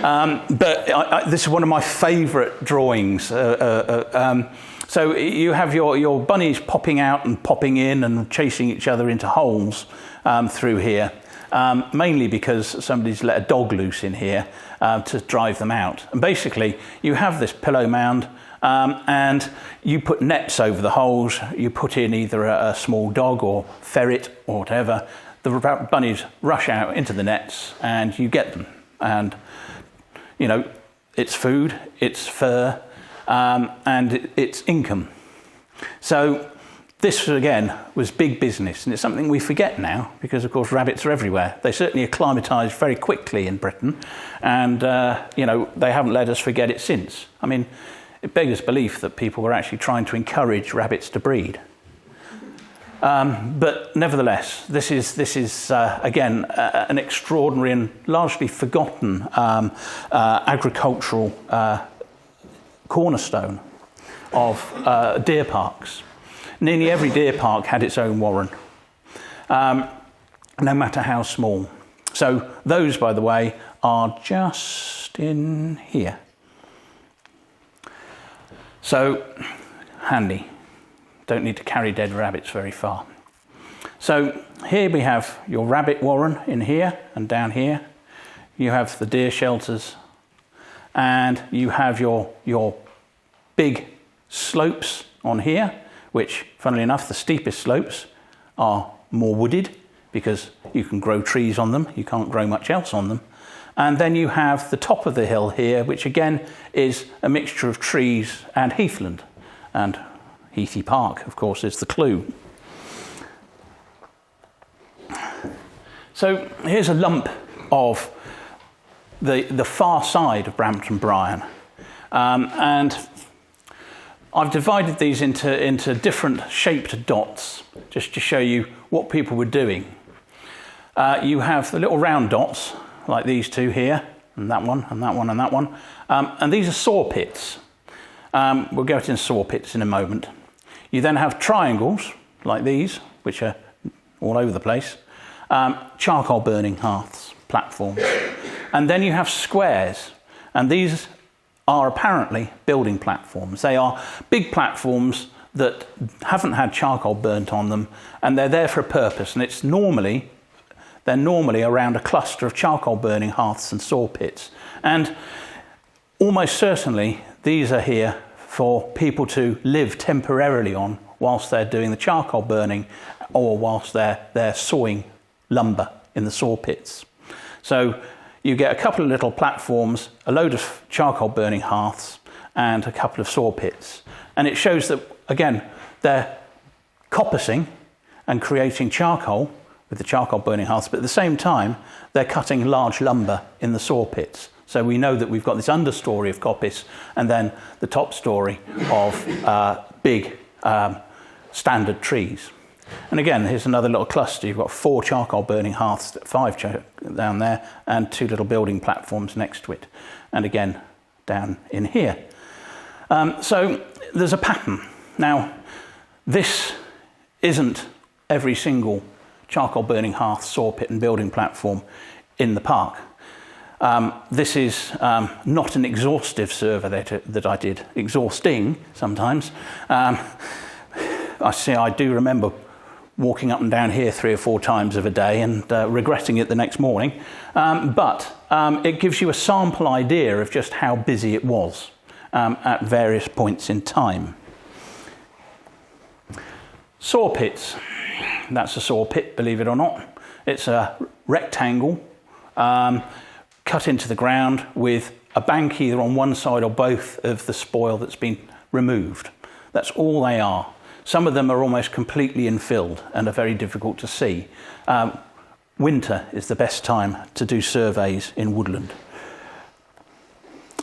But this is one of my favourite drawings. So you have your bunnies popping out and popping in and chasing each other into holes through here, mainly because somebody's let a dog loose in here to drive them out. And basically, you have this pillow mound, and you put nets over the holes. You put in either a small dog or ferret or whatever. The bunnies rush out into the nets, and you get them. And it's food, it's fur, and it's income. So this, again, was big business, and it's something we forget now because, of course, rabbits are everywhere. They certainly acclimatised very quickly in Britain, and, they haven't let us forget it since. I mean, it beggars belief that people were actually trying to encourage rabbits to breed. But nevertheless, this is again, an extraordinary and largely forgotten agricultural cornerstone of deer parks. Nearly every deer park had its own warren, no matter how small. So those, by the way, are just in here. So handy. Don't need to carry dead rabbits very far. So here we have your rabbit warren in here and down here. You have the deer shelters, and you have your big slopes on here, which, funnily enough, the steepest slopes are more wooded because you can grow trees on them. You can't grow much else on them. And then you have the top of the hill here, which again is a mixture of trees and heathland. And Heathy Park, of course, is the clue. So here's a lump of the far side of Brampton Bryan. And I've divided these into different shaped dots, just to show you what people were doing. You have the little round dots, like these two here, and that one, and that one, and that one. And these are saw pits. We'll go into saw pits in a moment. You then have triangles, like these, which are all over the place. Charcoal burning hearths, platforms. And then you have squares. And these are apparently building platforms. They are big platforms that haven't had charcoal burnt on them, and they're there for a purpose, and they're normally around a cluster of charcoal burning hearths and saw pits. And almost certainly these are here for people to live temporarily on whilst they're doing the charcoal burning or whilst they're sawing lumber in the saw pits. So you get a couple of little platforms, a load of charcoal burning hearths and a couple of saw pits. And it shows that, again, they're coppicing and creating charcoal with the charcoal burning hearths, but at the same time, they're cutting large lumber in the saw pits. So we know that we've got this understory of coppice and then the top story of big standard trees. And again, here's another little cluster. You've got 4 charcoal burning hearths, 5 down there, and 2 little building platforms next to it. And again, down in here. So there's a pattern. Now, this isn't every single charcoal burning hearth, saw pit and building platform in the park. This is not an exhaustive survey that I did, exhausting sometimes. I do remember walking up and down here 3 or 4 times of a day and regretting it the next morning. But it gives you a sample idea of just how busy it was at various points in time. Saw pits. That's a saw pit, believe it or not. It's a rectangle cut into the ground with a bank either on one side or both of the spoil that's been removed. That's all they are. Some of them are almost completely infilled and are very difficult to see. Winter is the best time to do surveys in Woodland.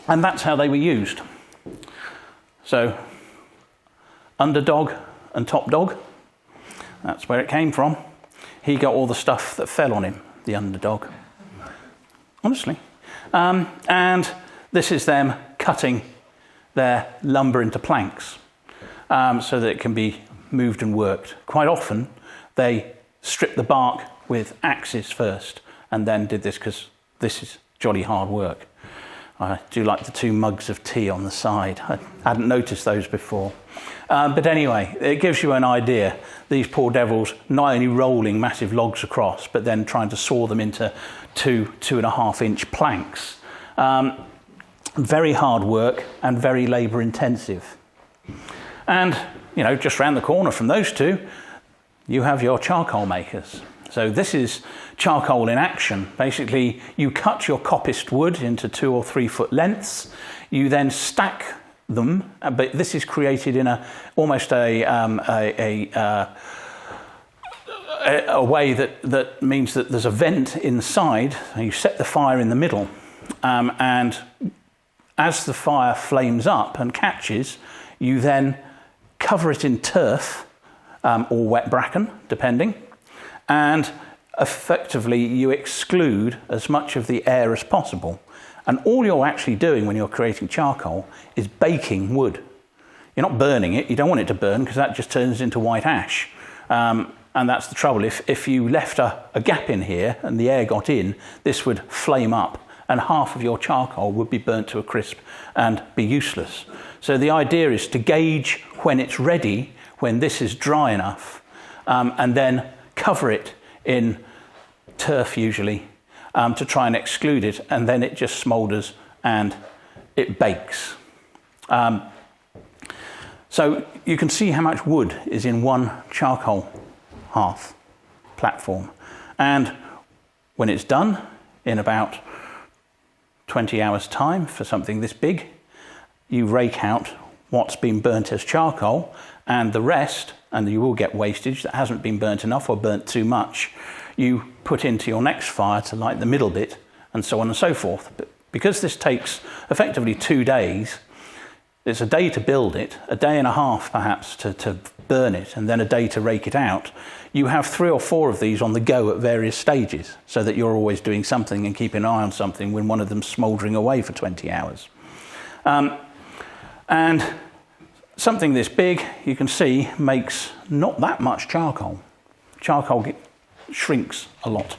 And that's how they were used. So, underdog and top dog, that's where it came from. He got all the stuff that fell on him, the underdog. Honestly. And this is them cutting their lumber into planks so that it can be moved and worked. Quite often, they strip the bark with axes first and then did this because this is jolly hard work. I do like the 2 mugs of tea on the side. I hadn't noticed those before. But anyway, it gives you an idea. These poor devils not only rolling massive logs across, but then trying to saw them into 2.5-inch planks. Very hard work and very labour intensive. And, just round the corner from those 2, you have your charcoal makers. So this is charcoal in action. Basically, you cut your coppiced wood into 2 or 3 foot lengths. You then stack them, but this is created in almost a way that means that there's a vent inside. You set the fire in the middle, and as the fire flames up and catches, you then cover it in turf or wet bracken, depending. And effectively you exclude as much of the air as possible. And all you're actually doing when you're creating charcoal is baking wood. You're not burning it. You don't want it to burn because that just turns into white ash. And that's the trouble. If you left a gap in here and the air got in, this would flame up and half of your charcoal would be burnt to a crisp and be useless. So the idea is to gauge when it's ready, when this is dry enough, and then cover it in turf usually to try and exclude it, and then it just smoulders and it bakes. So you can see how much wood is in one charcoal hearth platform, and when it's done in about 20 hours time for something this big, you rake out what's been burnt as charcoal, and the rest, and you will get wastage that hasn't been burnt enough or burnt too much, you put into your next fire to light the middle bit, and so on and so forth. But because this takes effectively 2 days, it's a day to build it, a day and a half perhaps to burn it, and then a day to rake it out. You have 3 or 4 of these on the go at various stages, so that you're always doing something and keeping an eye on something when one of them's smouldering away for 20 hours. And something this big, you can see, makes not that much charcoal. Charcoal shrinks a lot.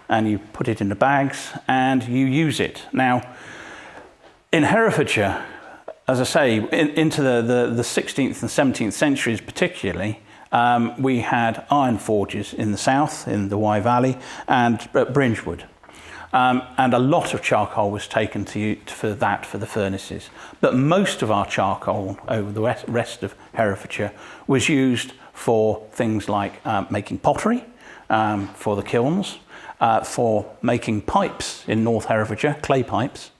And you put it into bags and you use it. Now, in Herefordshire, as I say, into the 16th and 17th centuries particularly, we had iron forges in the south, in the Wye Valley, and at Bringewood. And a lot of charcoal was taken for the furnaces. But most of our charcoal over the rest of Herefordshire was used for things like making pottery, for the kilns, for making pipes in North Herefordshire, clay pipes.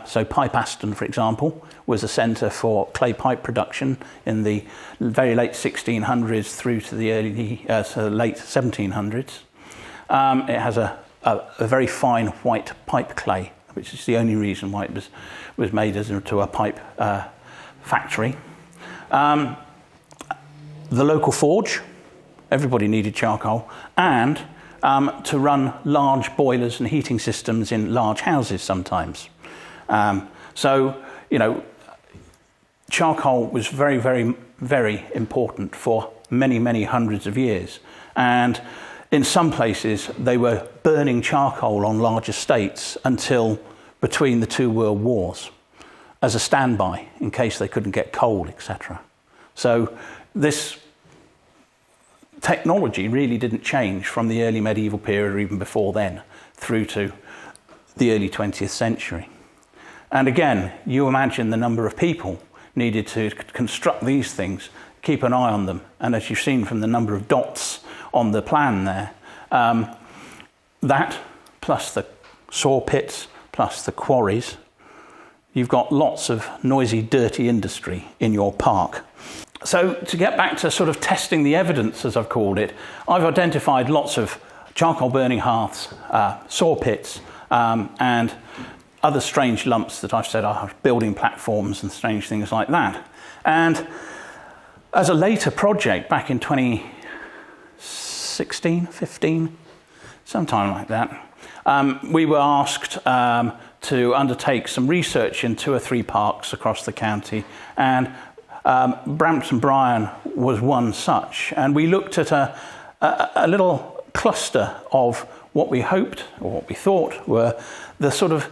So Pipe Aston, for example, was a centre for clay pipe production in the very late 1600s through to the late 1700s. It has a very fine white pipe clay, which is the only reason why it was made into a pipe factory. The local forge, everybody needed charcoal, and to run large boilers and heating systems in large houses sometimes. So, charcoal was very, very, very important for many, many hundreds of years. And in some places, they were burning charcoal on large estates until between the two world wars as a standby in case they couldn't get coal, etc. So this technology really didn't change from the early medieval period or even before then through to the early 20th century. And again, you imagine the number of people needed to construct these things, keep an eye on them. And as you've seen from the number of dots on the plan there, that plus the saw pits, plus the quarries, you've got lots of noisy, dirty industry in your park. So to get back to sort of testing the evidence, as I've called it, I've identified lots of charcoal burning hearths, saw pits, and other strange lumps that I've said are building platforms and strange things like that. And as a later project back in 2016, 15, sometime like that, we were asked to undertake some research in 2 or 3 parks across the county, and Brampton Bryan was one such. And we looked at a little cluster of what we hoped or what we thought were the sort of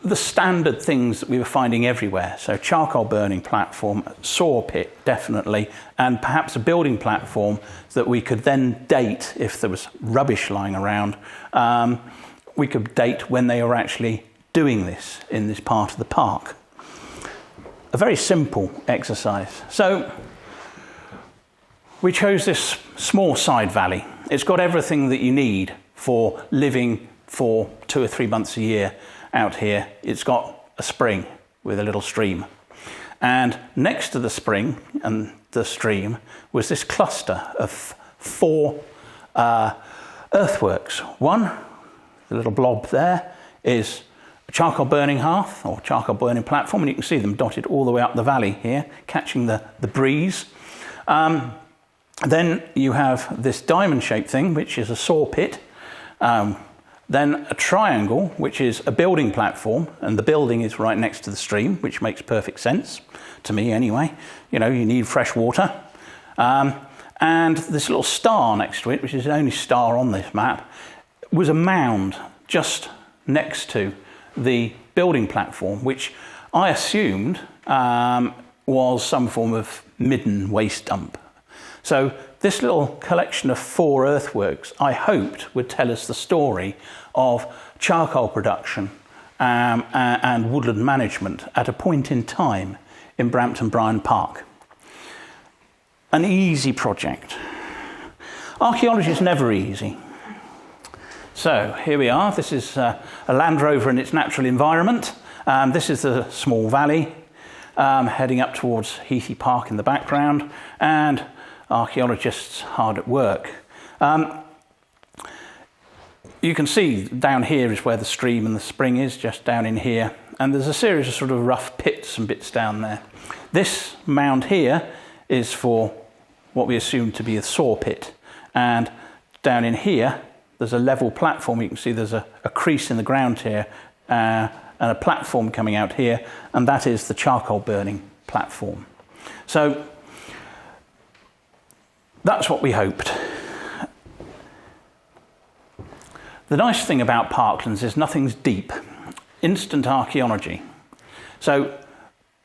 the standard things that we were finding everywhere. So charcoal burning platform, saw pit definitely, and perhaps a building platform that we could then date if there was rubbish lying around. We could date when they were actually doing this in this part of the park. A very simple exercise. So we chose this small side valley. It's got everything that you need for living for 2 or 3 months a year out here. It's got a spring with a little stream. And next to the spring and the stream was this cluster of 4 earthworks. One, the little blob there, is a charcoal burning hearth or charcoal burning platform, and you can see them dotted all the way up the valley here, catching the breeze. Then you have this diamond-shaped thing, which is a saw pit. Then a triangle, which is a building platform, and the building is right next to the stream, which makes perfect sense to me anyway. You need fresh water. And this little star next to it, which is the only star on this map, was a mound just next to the building platform, which I assumed was some form of midden waste dump. So this little collection of 4 earthworks, I hoped, would tell us the story of charcoal production and woodland management at a point in time in Brampton Bryan Park. An easy project. Archaeology is never easy. So here we are. This is a Land Rover in its natural environment. This is the small valley heading up towards Heathy Park in the background, and archaeologists hard at work. You can see down here is where the stream and the spring is, just down in here, and there's a series of sort of rough pits and bits down there. This mound here is for what we assume to be a saw pit, and down in here there's a level platform. You can see there's a crease in the ground here and a platform coming out here, and that is the charcoal burning platform. So that's what we hoped. The nice thing about parklands is nothing's deep. Instant archaeology. So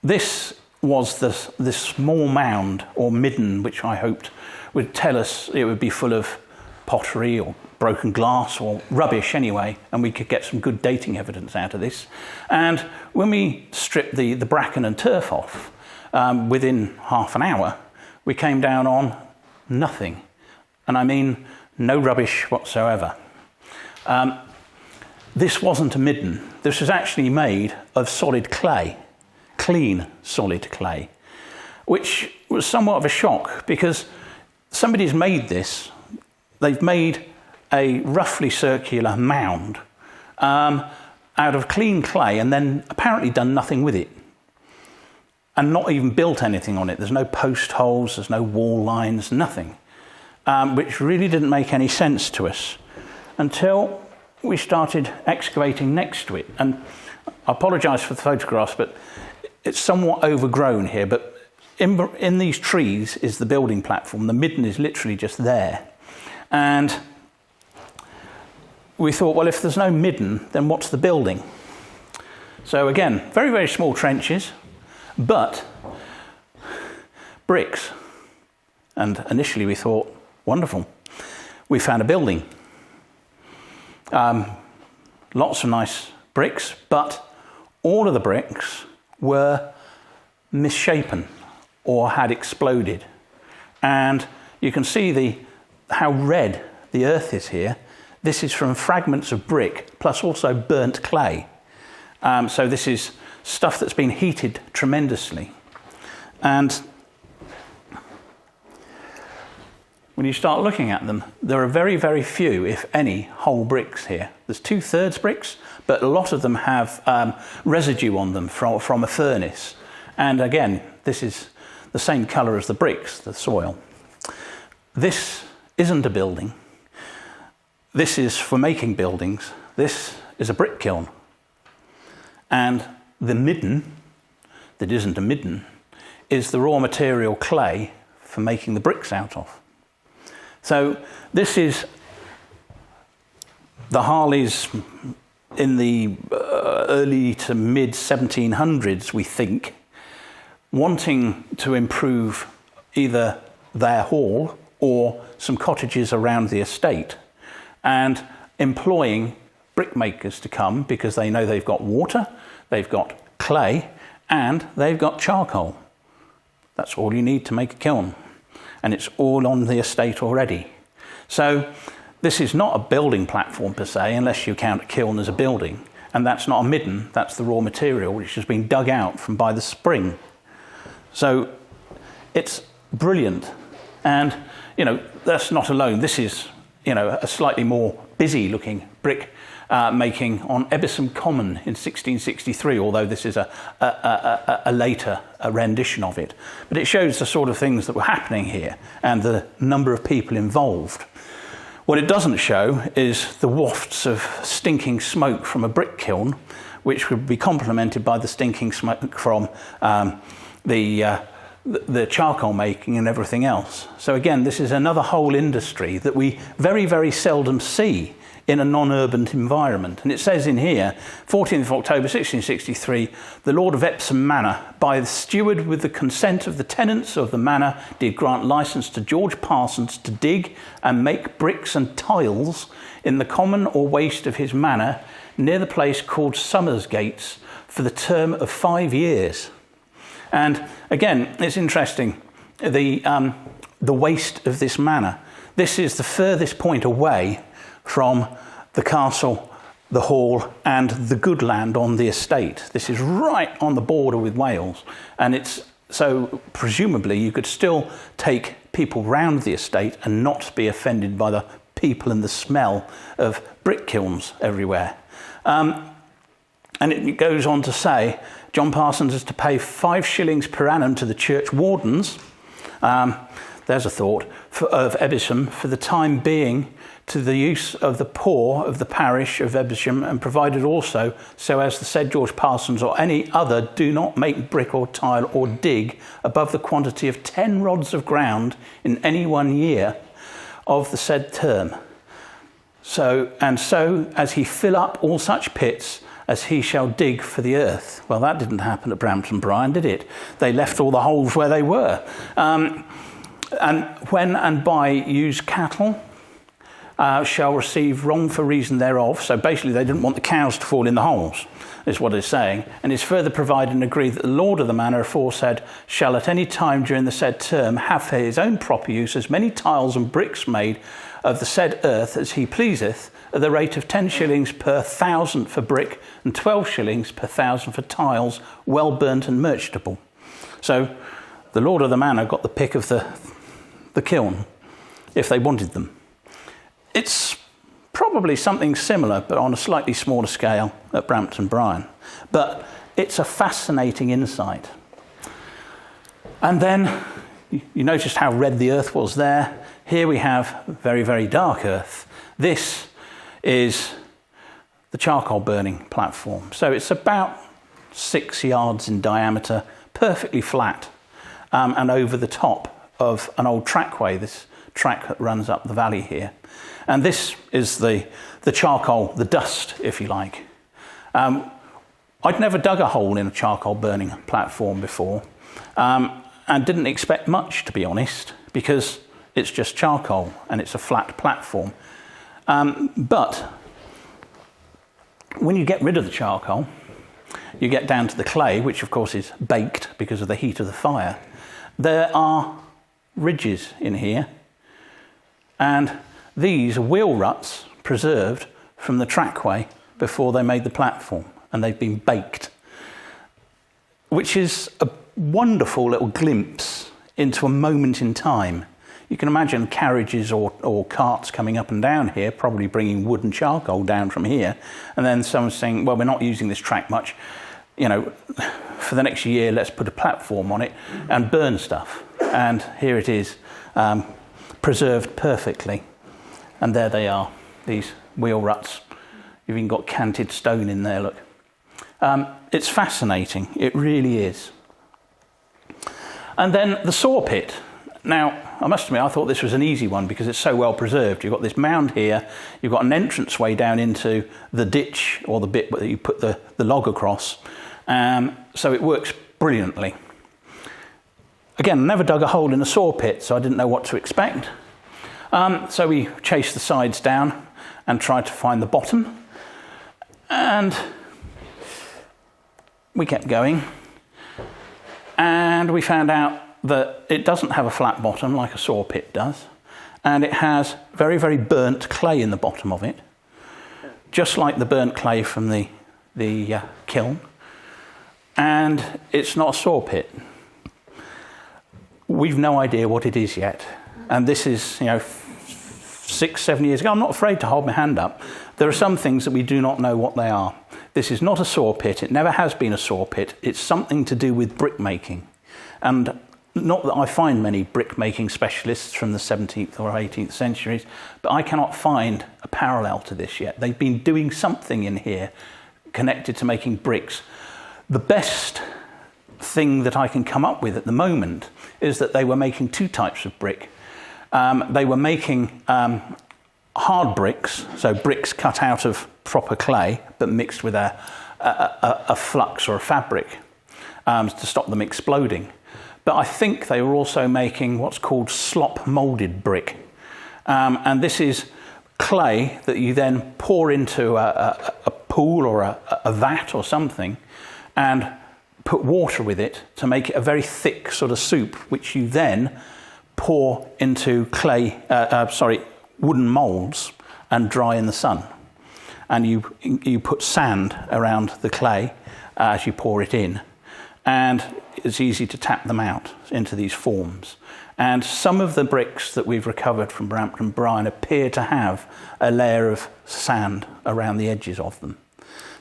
this was this small mound or midden, which I hoped would tell us it would be full of pottery or broken glass or rubbish anyway, and we could get some good dating evidence out of this. And when we stripped the bracken and turf off, within half an hour, we came down on nothing. And I mean no rubbish whatsoever. This wasn't a midden. This was actually made of solid clay, clean solid clay, which was somewhat of a shock because somebody's made this. They've made a roughly circular mound out of clean clay and then apparently done nothing with it and not even built anything on it. There's no post holes, there's no wall lines, nothing, which really didn't make any sense to us until we started excavating next to it. And I apologise for the photographs, but it's somewhat overgrown here, but in these trees is the building platform. The midden is literally just there. And we thought, well, if there's no midden, then what's the building? So again, very, very small trenches, but bricks. And initially we thought, wonderful, we found a building. Lots of nice bricks, but all of the bricks were misshapen or had exploded. And you can see how red the earth is here. This is from fragments of brick, plus also burnt clay. So this is stuff that's been heated tremendously. And when you start looking at them, there are very, very few, if any, whole bricks here. There's 2/3 bricks, but a lot of them have residue on them from a furnace. And again, this is the same colour as the bricks, the soil. This isn't a building. This is for making buildings. This is a brick kiln. And the midden, that isn't a midden, is the raw material clay for making the bricks out of. So this is the Harleys in the early to mid 1700s, we think, wanting to improve either their hall or some cottages around the estate, and employing brickmakers to come because they know they've got water, they've got clay, and they've got charcoal. That's all you need to make a kiln. And it's all on the estate already. So this is not a building platform per se, unless you count a kiln as a building. And that's not a midden, that's the raw material which has been dug out from by the spring. So it's brilliant. And, that's not alone. This is, a slightly more busy looking brick making on Ebbisham Common in 1663, although this is a later rendition of it. But it shows the sort of things that were happening here and the number of people involved. What it doesn't show is the wafts of stinking smoke from a brick kiln, which would be complemented by the stinking smoke from the charcoal making and everything else. So again, this is another whole industry that we very, very seldom see in a non-urban environment. And it says in here, 14th of October 1663, the Lord of Epsom Manor, by the steward with the consent of the tenants of the manor, did grant license to George Parsons to dig and make bricks and tiles in the common or waste of his manor near the place called Somers Gates for the term of 5 years. And again, it's interesting, the waste of this manor. This is the furthest point away from the castle, the hall, and the good land on the estate. This is right on the border with Wales. And it's so presumably you could still take people round the estate and not be offended by the people and the smell of brick kilns everywhere. And it goes on to say, John Parsons is to pay 5 shillings per annum to the church wardens, there's a thought, of Ebbisham for the time being to the use of the poor of the parish of Ebbisham, and provided also so as the said George Parsons or any other do not make brick or tile or dig above the quantity of 10 rods of ground in any 1 year of the said term. So as he fill up all such pits as he shall dig for the earth. Well, that didn't happen at Brampton Bryan, did it? They left all the holes where they were. And when and by used cattle shall receive wrong for reason thereof. So basically they didn't want the cows to fall in the holes, is what it's saying. And is further provided and agreed that the lord of the manor aforesaid shall at any time during the said term have for his own proper use as many tiles and bricks made of the said earth as he pleaseth, at the rate of 10 shillings per 1,000 for brick and 12 shillings per 1,000 for tiles, well burnt and merchantable. So the lord of the manor got the pick of the kiln if they wanted them. It's probably something similar, but on a slightly smaller scale at Brampton Bryan. But it's a fascinating insight. And then you noticed how red the earth was there. Here we have very, very dark earth. This is the charcoal burning platform. So it's about 6 yards in diameter, perfectly flat, and over the top of an old trackway, this track that runs up the valley here. And this is the charcoal, the dust, if you like. I'd never dug a hole in a charcoal burning platform before, and didn't expect much, to be honest, because it's just charcoal and it's a flat platform. But when you get rid of the charcoal, you get down to the clay, which of course is baked because of the heat of the fire. There are ridges in here, and these are wheel ruts preserved from the trackway before they made the platform, and they've been baked, which is a wonderful little glimpse into a moment in time. You can imagine carriages or carts coming up and down here, probably bringing wood and charcoal down from here, and then someone saying, well, we're not using this track much, you know, for the next year, let's put a platform on it and burn stuff. And here it is, preserved perfectly. And there they are, these wheel ruts. You've even got canted stone in there, look. It's fascinating, it really is. And then the saw pit. Now, I must admit, I thought this was an easy one because it's so well preserved. You've got this mound here, you've got an entranceway down into the ditch, or the bit where you put the log across. So it works brilliantly. Again, I never dug a hole in a saw pit, so I didn't know what to expect. So we chased the sides down and tried to find the bottom. And we kept going. And we found out that it doesn't have a flat bottom like a saw pit does. And it has very, very burnt clay in the bottom of it, just like the burnt clay from the kiln. And it's not a saw pit. We've no idea what it is yet. And this is, 6-7 years ago. I'm not afraid to hold my hand up. There are some things that we do not know what they are. This is not a saw pit. It never has been a saw pit. It's something to do with brick making. And not that I find many brick making specialists from the 17th or 18th centuries, but I cannot find a parallel to this yet. They've been doing something in here connected to making bricks. The best thing that I can come up with at the moment is that they were making two types of brick. They were making hard bricks, so bricks cut out of proper clay but mixed with a flux or a fabric to stop them exploding. But I think they were also making what's called slop moulded brick. And this is clay that you then pour into a pool or a vat or something and put water with it to make it a very thick sort of soup, which you then pour into wooden moulds and dry in the sun. And you put sand around the clay as you pour it in. And it's easy to tap them out into these forms. And some of the bricks that we've recovered from Brampton Bryan appear to have a layer of sand around the edges of them.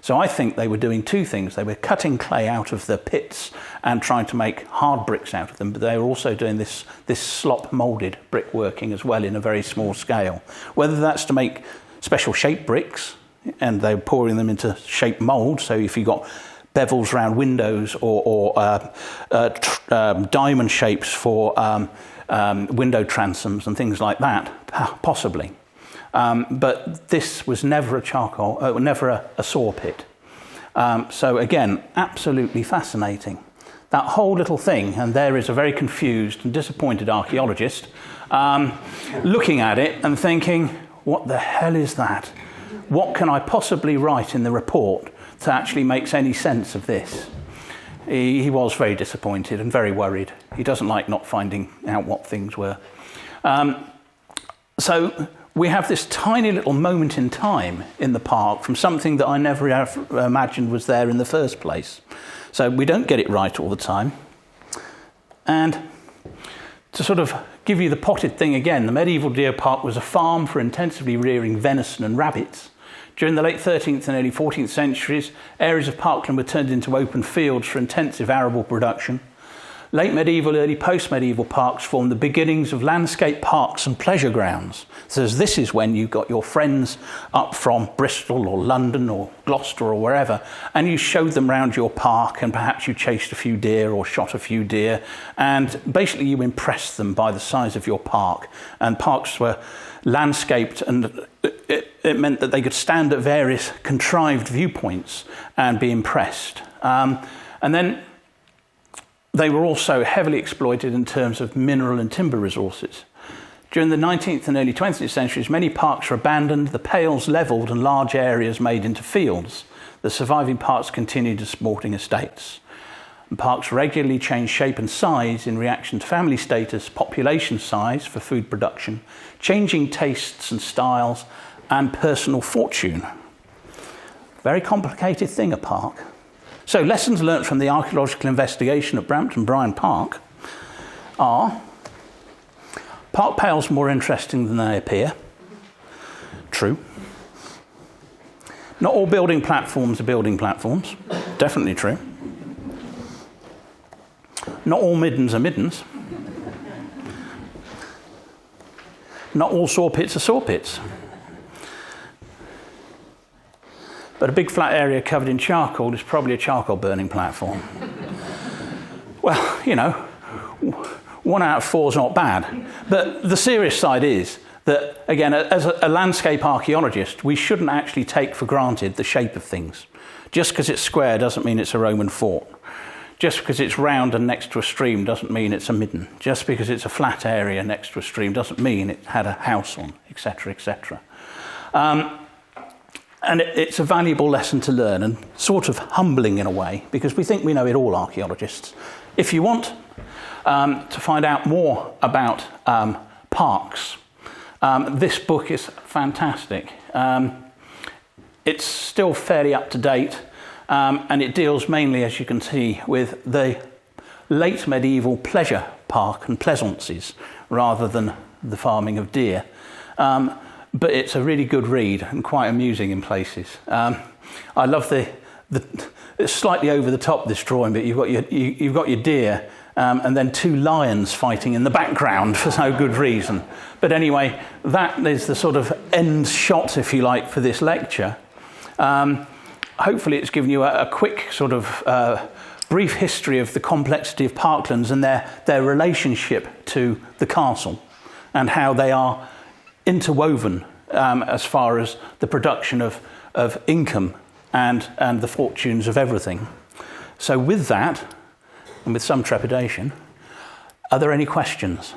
So I think they were doing two things. They were cutting clay out of the pits and trying to make hard bricks out of them, but they were also doing this slop moulded brickworking as well in a very small scale. Whether that's to make special shaped bricks, and they were pouring them into shaped mould, so if you got bevels around windows or diamond shapes for window transoms and things like that, possibly. But this was never a saw pit. So again, absolutely fascinating. That whole little thing, and there is a very confused and disappointed archaeologist looking at it and thinking, what the hell is that? What can I possibly write in the report that actually makes any sense of this? He was very disappointed and very worried. He doesn't like not finding out what things were. So we have this tiny little moment in time in the park from something that I never imagined was there in the first place. So we don't get it right all the time. And to sort of give you the potted thing again, the medieval deer park was a farm for intensively rearing venison and rabbits. During the late 13th and early 14th centuries, areas of parkland were turned into open fields for intensive arable production. Late medieval, early post-medieval parks formed the beginnings of landscape parks and pleasure grounds. So this is when you got your friends up from Bristol or London or Gloucester or wherever, and you showed them round your park, and perhaps you chased a few deer or shot a few deer, and basically you impressed them by the size of your park. And parks were landscaped, and it meant that they could stand at various contrived viewpoints and be impressed. And then they were also heavily exploited in terms of mineral and timber resources. During the 19th and early 20th centuries, many parks were abandoned, the pales levelled and large areas made into fields. The surviving parks continued as sporting estates. And parks regularly changed shape and size in reaction to family status, population size for food production, changing tastes and styles, and personal fortune. Very complicated thing, a park. So lessons learnt from the archaeological investigation at Brampton Bryan Park are: park pales more interesting than they appear. True. Not all building platforms are building platforms. Definitely true. Not all middens are middens. Not all saw pits are saw pits. But a big flat area covered in charcoal is probably a charcoal burning platform. Well, you know, 1 out of 4 is not bad. But the serious side is that, again, as a landscape archaeologist, we shouldn't actually take for granted the shape of things. Just because it's square doesn't mean it's a Roman fort. Just because it's round and next to a stream doesn't mean it's a midden. Just because it's a flat area next to a stream doesn't mean it had a house on, etc., etc. And it's a valuable lesson to learn, and sort of humbling in a way, because we think we know it all, archaeologists. If you want to find out more about parks, this book is fantastic. It's still fairly up to date, and it deals mainly, as you can see, with the late medieval pleasure park and pleasaunces rather than the farming of deer. But it's a really good read and quite amusing in places. I love it's slightly over the top, this drawing, but you've got your deer and then 2 lions fighting in the background for no good reason. But anyway, that is the sort of end shot, if you like, for this lecture. Hopefully it's given you a quick sort of brief history of the complexity of parklands and their relationship to the castle, and how they are interwoven as far as the production of income and the fortunes of everything. So with that, and with some trepidation, are there any questions?